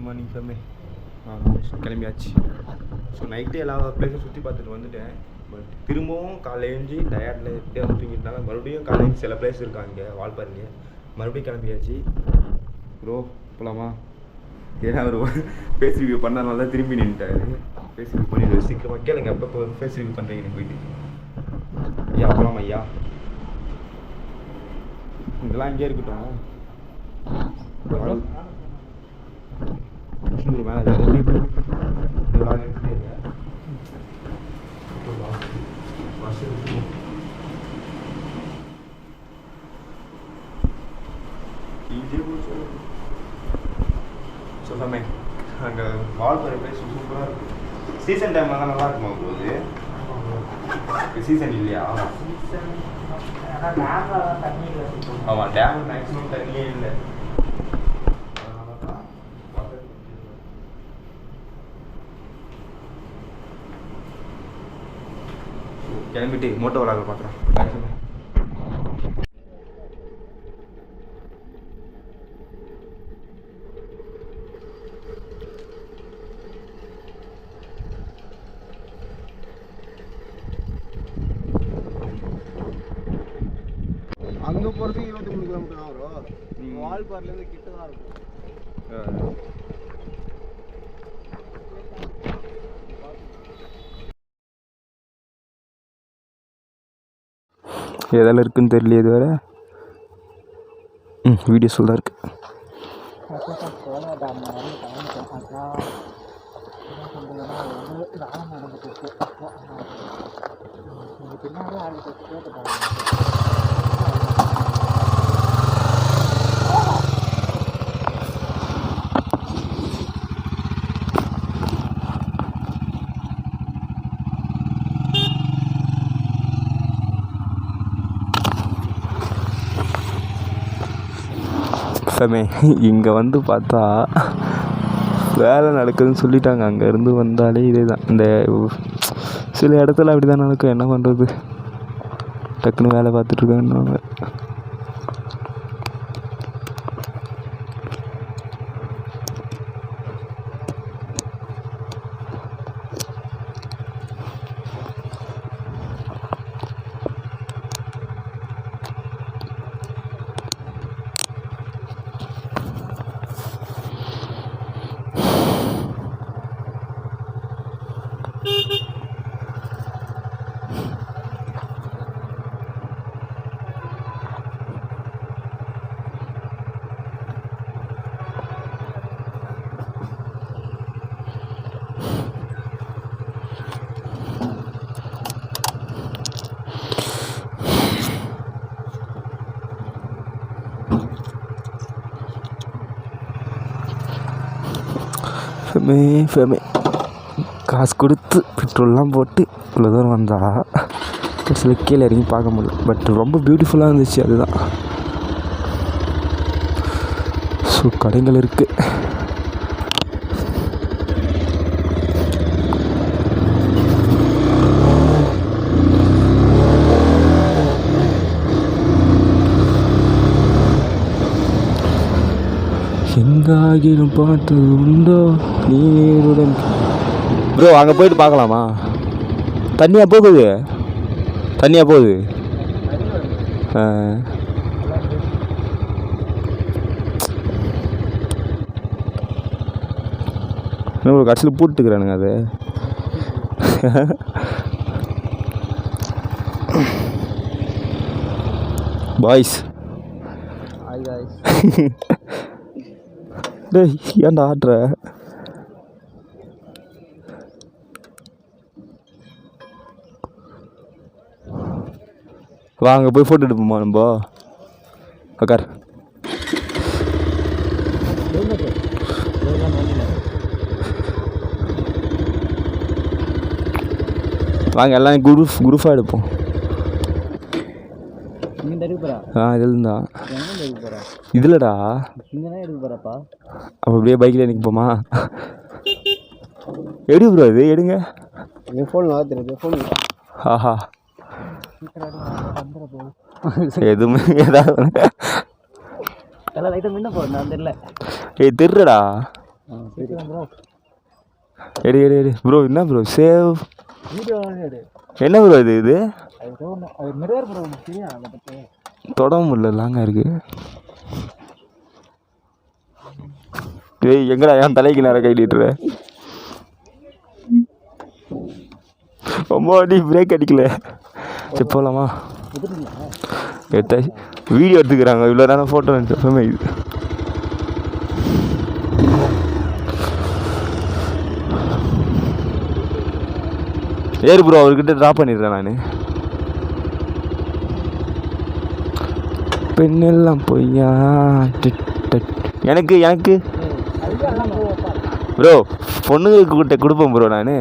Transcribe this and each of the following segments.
Morning ஃபேமே கிளம்பியாச்சு. So night எல்லா பிளேஸும் சுற்றி பார்த்துட்டு வந்துட்டேன். பட் திரும்பவும் காலையில் எழுஞ்சி டயர்டில் எப்படியே வந்து தூங்கிட்டாங்க. மறுபடியும் காலையில் சில பிளேஸ் இருக்காங்க இங்கே வால்பாறைங்க. மறுபடியும் கிளம்பியாச்சு. ப்ரோ போகலாமா? ஏன்னா அவர் ஃபேஸ் ரிவ்யூ பண்ணனால தான் திரும்பி நின்றுட்டாரு. ஃபேஸ் ரிவ்யூ பண்ணிடுவார் சீக்கிரமாக. கேளுங்க எப்போ ஃபேஸ் ரிவ்யூ பண்ணுறீங்கன்னு போயிட்டு. ஐயா போகலாமா ஐயா? இதெல்லாம் இங்கே இருக்கட்டும். கிருஷ்ணகிரி மேலே சொல்லாமே அங்கே வால்பாறை பிளேஸ் சூப்பராக இருக்குது. சீசன் டைமில் தான் நல்லா இருக்குமா போகுது? சீசன் இல்லையா? ஆமாம், டேம் மேக்ஸிமம் தண்ணியே இல்லை. கிளம்பிட்டு மோட்டோ விளாட பார்க்குறேன். அங்கே போகிறதுக்கு 23 கிலோமீட்டர் தான் வரும். வால்பாறையிலேருந்து கிட்ட தான் இருக்கும். எதில் இருக்குன்னு தெரியல இது வேறு. வீடியோ சொல்ல இருக்கு. இங்கே வந்து பார்த்தா வேலை நடக்குதுன்னு சொல்லிட்டாங்க. அங்கேருந்து வந்தாலே இதே தான். இந்த சில இடத்துல அப்படி தான் நடக்கும். என்ன பண்ணுறது, டக்குன்னு வேலை பார்த்துட்ருக்காங்க. ஃபேமே காசு கொடுத்து பெட்ரோல்லாம் போட்டு இவ்வளோ தூரம் வந்தால் சில கீழே இறங்கி பார்க்க முடியல. பட் ரொம்ப பியூட்டிஃபுல்லாக இருந்துச்சு. அதுதான். ஸோ கடைகள் இருக்குது. எங்காகிலும் பார்த்து உண்டோ நீருடன். ப்ரோ அங்கே போயிட்டு பார்க்கலாமா? தண்ணியாக போகுது. இன்னும் கடைசியில் போட்டுக்கிறானுங்க அது. பாய்ஸ் டேய் ஏன்டா ஆடுற? வாங்க போய் ஃபோட்டோ எடுப்போமா நம்ம? உக்கார். வாங்க எல்லாம் குரூப்பாக எடுப்போம். இதில் தான் இதில்டா. அப்போ அப்படியே பைக்கில் நிற்போமா? எடு ப்ரோ, இது எடுங்க. ஆஹா எதுவுமே ஏதாவது ஏய் தெரிடா எடு எடு எடு ப்ரோ. என்ன ப்ரோ சேவ் என்ன ப்ரோ இது தொட முடியல லாங்காக இருக்கு. டேய் எங்கடா என் தலைக்கு நேரம் கைட்டுற ரொம்ப அடி பிரேக் அடிக்கல. சரி போகலாமா? எடுத்தாச்சு வீடியோ எடுத்துக்கிறாங்க. இவ்வளோ நேரம் ஃபோட்டோ எடுத்து இது ஏறு ப்ரோ. அவர்கிட்ட ட்ராப் பண்ணிடுறேன் நான். பெண்ணெல்லாம் பொய்யா எனக்கு எனக்கு ப்ரோ பொண்ணுங்களுக்கு கிட்ட கொடுப்பேன் ப்ரோ. நான்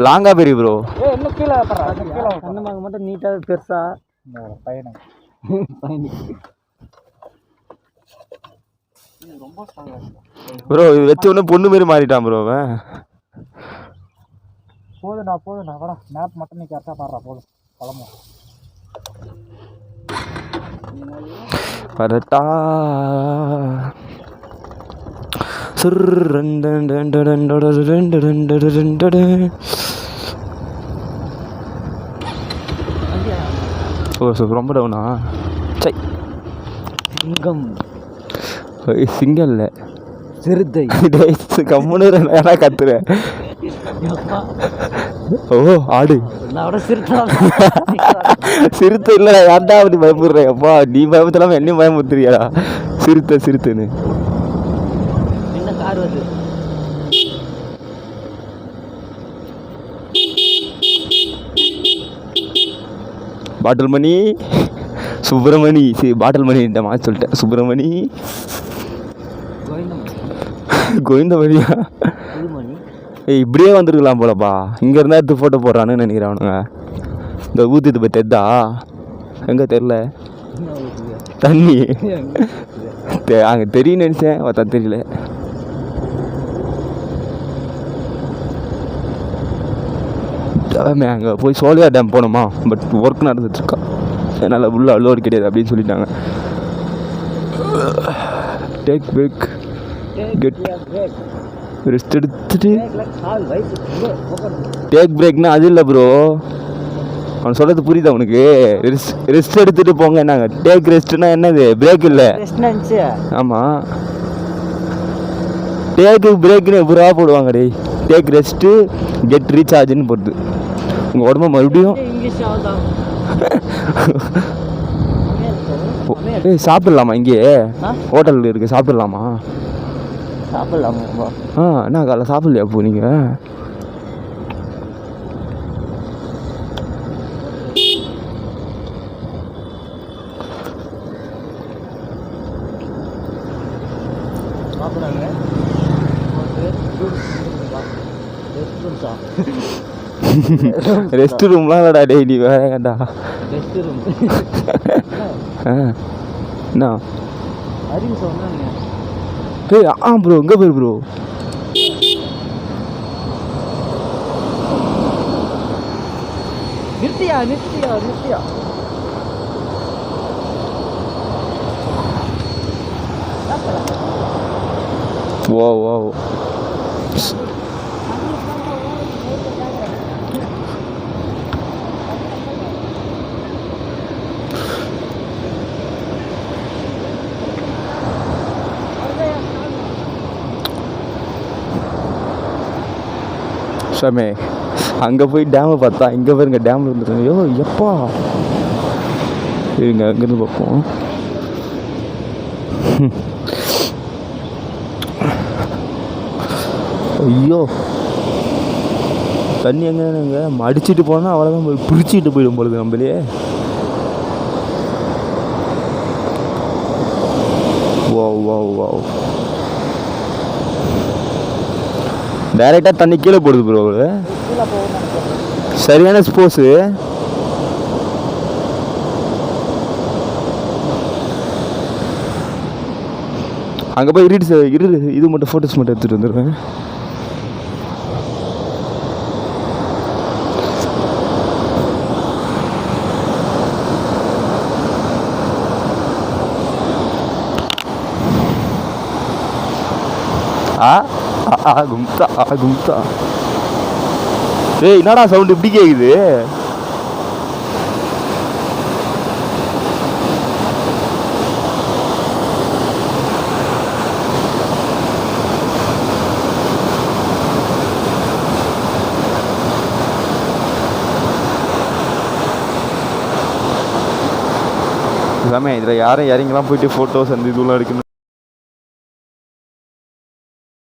லாங்கா பெரிய ப்ரோ. மட்டும் நீட்டாக பெருசா பையனை ப்ரோ இது வச்ச உடனே பொண்ணு மாரி மாறிட்டான் ப்ரோ அவன். போதுண்ணா வாடா. மேப் மட்டும் நீ கரெக்டாக பாடுறா. போதும் கிளம்பும். வரட்டா ரொம்ப டவுனா? சை சிங்கம் சிங்கல்ல சிறுத்தை கம்முன்னு ஏன்னா கத்துறேன். ஓ ஆடு சிறுத்தை இல்லை. ஏன்டா அப்படி பயப்படுறேன்? அப்பா நீ பயமுத்தலாம என்னையும் பயமுத்துறியாடா சிறுத்தைன்னு. பாட்டில் மணி சுப்பிரமணி. சரி பாட்டில் மணி மாற்றி சொல்லிட்டேன். சுப்பிரமணி கோவிந்தமணியா? ஏய் இப்படியே வந்துருக்கலாம் போலப்பா. இங்கே இருந்தால் எடுத்து ஃபோட்டோ போடுறானுன்னு நினைக்கிறேன் அவனுங்க. இந்த ஊற்றிட்டு போய் தெத்தா எங்கே தெரில தண்ணி அங்கே தெரியும் நினச்சேன். பார்த்தா தெரியல. அங்கே போய் சோழியா டேம் போகணுமா? பட் ஒர்க் நடந்துட்டுருக்கா. என்னால் உள்ள அலோடு கிடையாது அப்படின்னு சொல்லிட்டாங்க. டேக் பிரேக் கெட் ரெஸ்ட் எடுத்துட்டு. டேக் பிரேக்னா அது இல்லை ப்ரோ. அவன் சொல்கிறது புரியுதா உனக்கு? ரெஸ்ட் எடுத்துகிட்டு போங்க. என்னங்க டேக் ரெஸ்ட்னா என்னது? பிரேக் இல்லை. ஆமாம் டேக்கு பிரேக்குன்னு எப்படா போடுவாங்க? டே டேக் ரெஸ்ட்டு கெட் ரீசார்ஜ்னு போடுது. உங்கள் உடம்பு மறுபடியும் ஏய் சாப்பிட்லாமா? இங்கே ஹோட்டல் இருக்குது சாப்பிட்லாமா? என்ன காலைல சாப்பிட்லையா அப்போ நீங்கள்? ரெஸ்ட் ரூம்லாம் இல்லடா டேய். நீ வேறடா என்ன டேய்? ப்ரோ எங்கே போயிரு ப்ரோ? நிறுத்தியா ஓ சாமி அங்கே போய் டேமை பார்த்தா இங்கே பாருங்க டேம் இருந்துட்டு. ஐயோ எப்பா இருங்க அங்கேருந்து பார்ப்போம். ஐயோ தண்ணி எங்கங்க அடிச்சுட்டு போனால் அவ்வளோதான் போய் பிடிச்சிட்டு போயிடும் பொழுது நம்மளே. வா டைரெக்டாக தண்ணி கீழே போடுது ப்ரோ. சரியான ஸ்போர்ட்ஸு. அங்கே போய் இது மட்டும் ஃபோட்டோஸ் மட்டும் எடுத்துகிட்டு வந்துடுவேன். கும்தா கும்தா. ஏய் என்னடா சவுண்ட் இப்படி கேக்குது? எல்லாமே இதில் யாரும் இறங்கிலாம் போயிட்டு ஃபோட்டோஸ் அந்த இதுலாம் எடுக்கணும்.